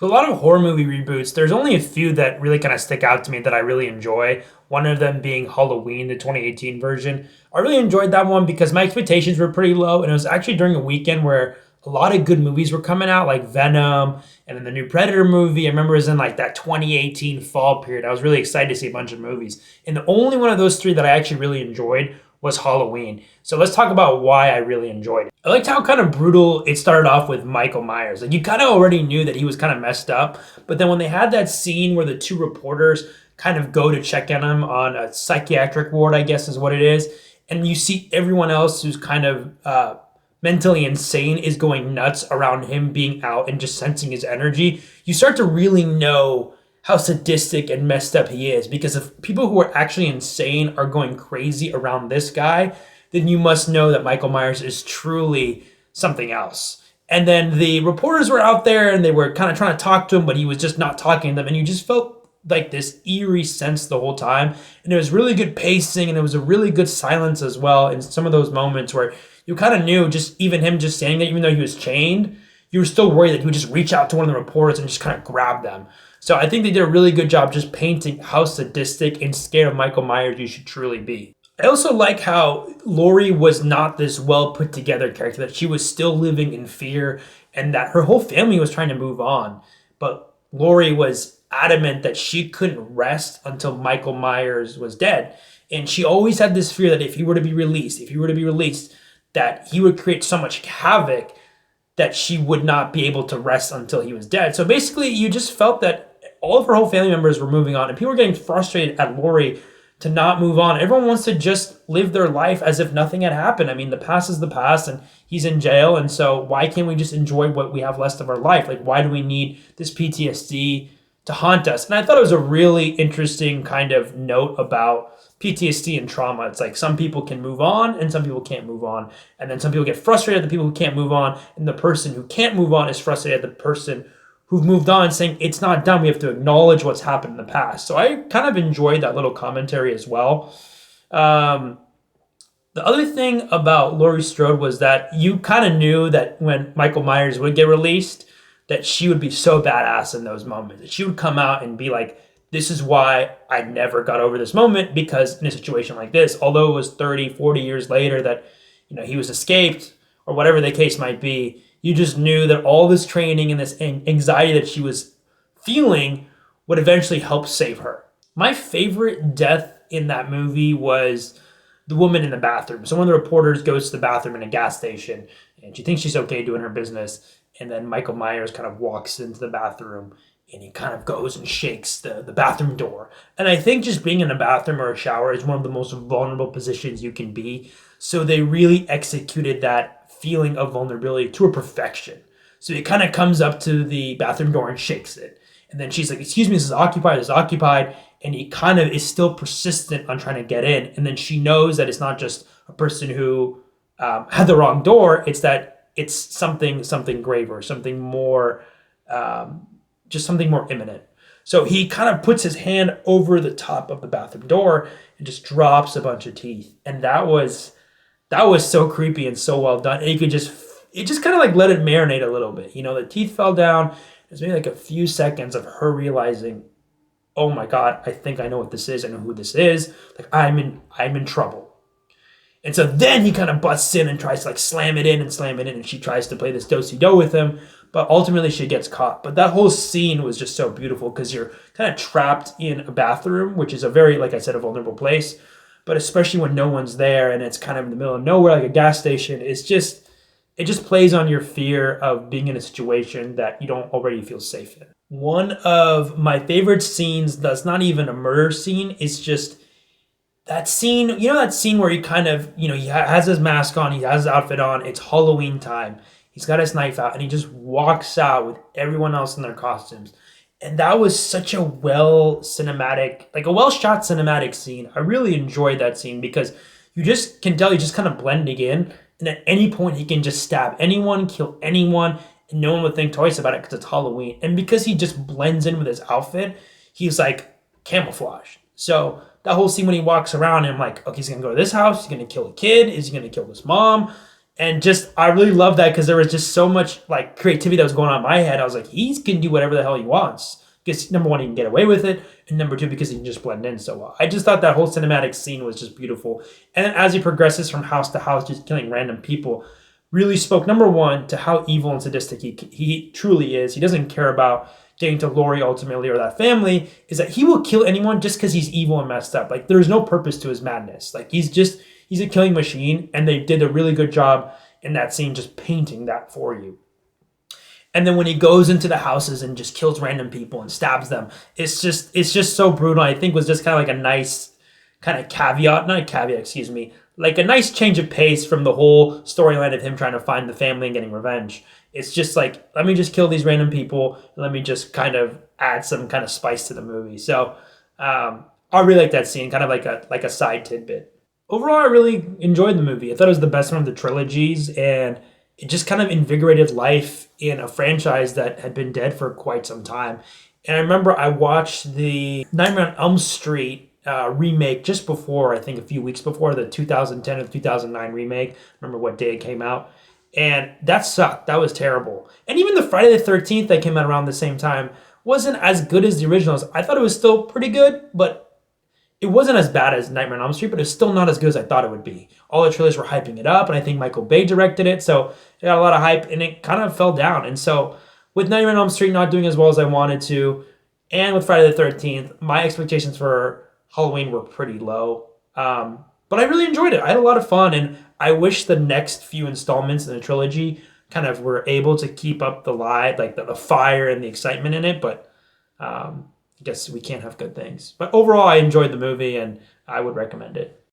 With a lot of horror movie reboots, there's only a few that really kind of stick out to me that I really enjoy. One of them being Halloween, the 2018 version. I really enjoyed that one because my expectations were pretty low, and it was actually during a weekend where a lot of good movies were coming out, like Venom and then the new Predator movie. I remember it was in like that 2018 fall period. I was really excited to see a bunch of movies. And the only one of those three that I actually really enjoyed was Halloween. So let's talk about why I really enjoyed it. I liked how kind of brutal it started off with Michael Myers. Like you kind of already knew that he was kind of messed up, but then when they had that scene where the two reporters kind of go to check on him on a psychiatric ward, I guess is what it is, and you see everyone else who's kind of mentally insane is going nuts around him being out and just sensing his energy, you start to really know how sadistic and messed up he is. Because if people who are actually insane are going crazy around this guy, then you must know that Michael Myers is truly something else. And then the reporters were out there and they were kind of trying to talk to him, but he was just not talking to them. And you just felt like this eerie sense the whole time. And it was really good pacing and it was a really good silence as well in some of those moments where you kind of knew just even him just standing there, even though he was chained, you were still worried that he would just reach out to one of the reporters and just kind of grab them. So I think they did a really good job just painting how sadistic and scared of Michael Myers you should truly be. I also like how Laurie was not this well put together character, that she was still living in fear and that her whole family was trying to move on. But Laurie was adamant that she couldn't rest until Michael Myers was dead. And she always had this fear that if he were to be released, that he would create so much havoc that she would not be able to rest until he was dead. So basically, you just felt that all of her whole family members were moving on, and people were getting frustrated at Laurie to not move on. Everyone wants to just live their life as if nothing had happened. I mean, the past is the past, and he's in jail, and so why can't we just enjoy what we have left of our life? Like, why do we need this PTSD to haunt us? And I thought it was a really interesting kind of note about PTSD and trauma. It's like some people can move on and some people can't move on. And then some people get frustrated at the people who can't move on. And the person who can't move on is frustrated at the person who've moved on, saying it's not done. We have to acknowledge what's happened in the past. So I kind of enjoyed that little commentary as well. The other thing about Laurie Strode was that you kind of knew that when Michael Myers would get released, that she would be so badass in those moments. That she would come out and be like, this is why I never got over this moment, because in a situation like this, although it was 30, 40 years later that he was escaped or whatever the case might be, you just knew that all this training and this anxiety that she was feeling would eventually help save her. My favorite death in that movie was the woman in the bathroom. So one of the reporters goes to the bathroom in a gas station and she thinks she's okay doing her business. And then Michael Myers kind of walks into the bathroom and he kind of goes and shakes the bathroom door. And I think just being in a bathroom or a shower is one of the most vulnerable positions you can be. So they really executed that feeling of vulnerability to a perfection. So he kind of comes up to the bathroom door and shakes it. And then she's like, excuse me, this is occupied, this is occupied. And he kind of is still persistent on trying to get in. And then she knows that it's not just a person who had the wrong door. It's that it's something graver, something more, just something more imminent. So he kind of puts his hand over the top of the bathroom door and just drops a bunch of teeth. And that was so creepy and so well done. And it just kind of like let it marinate a little bit. The teeth fell down. There's maybe like a few seconds of her realizing, oh my God, I think I know what this is. I know who this is. Like I'm in trouble. And so then he kind of busts in and tries to like slam it in. And she tries to play this do-si-do with him. But ultimately she gets caught. But that whole scene was just so beautiful because you're kind of trapped in a bathroom, which is a very, like I said, a vulnerable place. But especially when no one's there and it's kind of in the middle of nowhere, like a gas station, it just plays on your fear of being in a situation that you don't already feel safe in. One of my favorite scenes that's not even a murder scene is just that scene, that scene where he kind of, he has his mask on, he has his outfit on, it's Halloween time. He's got his knife out and he just walks out with everyone else in their costumes. And that was such a well shot cinematic scene. I really enjoyed that scene because you just can tell he's just kind of blending in. And at any point he can just stab anyone, kill anyone, and no one would think twice about it because it's Halloween. And because he just blends in with his outfit, he's like camouflaged. So that whole scene when he walks around and I'm like, okay, he's going to go to this house. He's going to kill a kid. Is he going to kill this mom? And just, I really love that because there was just so much like creativity that was going on in my head. I was like, he can do whatever the hell he wants. Because number one, he can get away with it, and number two, because he can just blend in so well. I just thought that whole cinematic scene was just beautiful. And then as he progresses from house to house, just killing random people, really spoke number one to how evil and sadistic he truly is. He doesn't care about getting to Lori ultimately or that family. Is that he will kill anyone just because he's evil and messed up. Like there's no purpose to his madness. Like he's a killing machine, and they did a really good job in that scene just painting that for you. And then when he goes into the houses and just kills random people and stabs them, it's just so brutal. I think was just kind of like a nice kind of caveat, not a caveat, excuse me, like a nice change of pace from the whole storyline of him trying to find the family and getting revenge. It's just like, let me just kill these random people. And let me just kind of add some kind of spice to the movie. So I really like that scene, kind of like a side tidbit. Overall, I really enjoyed the movie. I thought it was the best one of the trilogies, and it just kind of invigorated life in a franchise that had been dead for quite some time. And I remember I watched the Nightmare on Elm Street remake just before, I think a few weeks before the 2010 or 2009 remake. I remember what day it came out. And that sucked. That was terrible. And even the Friday the 13th that came out around the same time wasn't as good as the originals. I thought it was still pretty good, but it wasn't as bad as Nightmare on Elm Street, but it's still not as good as I thought it would be. All the trailers were hyping it up, and I think Michael Bay directed it, so it got a lot of hype, and it kind of fell down. And so, with Nightmare on Elm Street not doing as well as I wanted to, and with Friday the 13th, my expectations for Halloween were pretty low. But I really enjoyed it. I had a lot of fun, and I wish the next few installments in the trilogy kind of were able to keep up the live, like the fire and the excitement in it, but I guess we can't have good things. But overall, I enjoyed the movie, and I would recommend it.